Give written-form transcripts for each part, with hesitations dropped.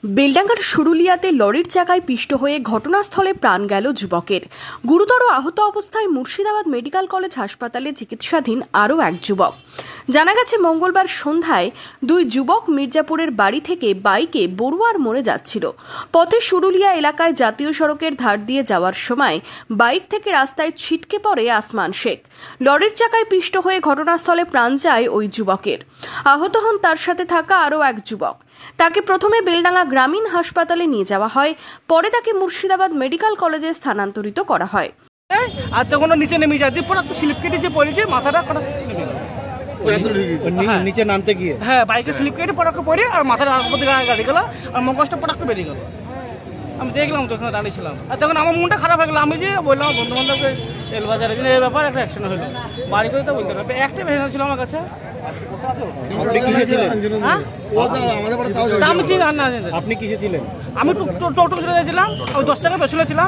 বেলডাঙ্গার সুরুলিয়াতে লরির চাকায় পিষ্ট হয়ে ঘটনাস্থলে প্রাণ গেল যুবকের। গুরুতর আহত অবস্থায় মুর্শিদাবাদ মেডিকেল কলেজ হাসপাতালে চিকিৎসাধীন আরও এক যুবক। জানা গেছে, মঙ্গলবার সন্ধ্যায় দুই যুবক মির্জাপুরের বাড়ি থেকে বাইকে বড়ুয়ার মোড়ে যাচ্ছিল। পথে সুরুলিয়া এলাকায় জাতীয় সড়কের ধার দিয়ে যাওয়ার সময় বাইক থেকে রাস্তায় ছিটকে পড়ে আসমান শেখ। লরির চাকায় পিষ্ট হয়ে ঘটনাস্থলে প্রাণ যায় ওই যুবকের। আহত হন তার সাথে থাকা আরও এক যুবক। তাকে প্রথমে বেলডাঙ্গা গ্রামীণ হাসপাতালে নিয়ে যাওয়া হয়, পরে তাকে মুর্শিদাবাদ মেডিকেল কলেজে স্থানান্তরিত করা হয়। আর তখন নিচে নেমে যায়, দিয়ে পুরো স্লিপ কেটে যে পড়েছে, মাথাটা নিচে নামতে গিয়ে বাইকে স্লিপ কেটে পড়াকে পড়ে আর মাথাটা গাড়ি গেল আর মগজটা পটাকে বেরিয়ে গেল। আমি দেখলাম তো ওখানে দাঁড়িয়েছিলাম, আর তখন আমার মনটা খারাপ হয়ে গেল। আমি যে বললাম বন্ধু বান্ধবকে এলবাজারে যে এই ব্যাপার একটা অ্যাকশন হলো, বাড়ি করে তো বলতে পারবে। একটা ভেজা ছিল আমার কাছে। আপনি কিসে ছিলেন? আমি টোটো চলে যাচ্ছিলাম, ওই 10 টাকা পেছনে ছিলাম,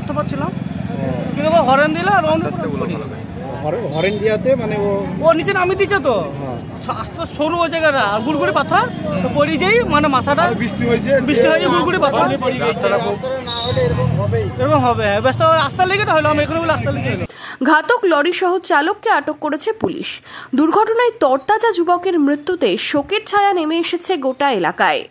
তবর ছিলাম, কিন্তু হরেন দিল আর হরেন দিয়াতে মানে ও নিচে নামিয়ে দিচ্ছে তো আস্তে সরু ওই জায়গাটা আর গুড়গুড়ি পাথর পড়ে যাই, মানে মাথাটা বৃষ্টি হয়েছে গুড়গুড়ি পাথর এরকম হবে। ব্যস্ত রাস্তা লেগে হলো, আমি এখানে রাস্তা লেগে। ঘাতক লরি সহ চালককে আটক করেছে পুলিশ। দুর্ঘটনায় তরতাজা যুবকের মৃত্যুতে শোকের ছায়া নেমে এসেছে গোটা এলাকায়।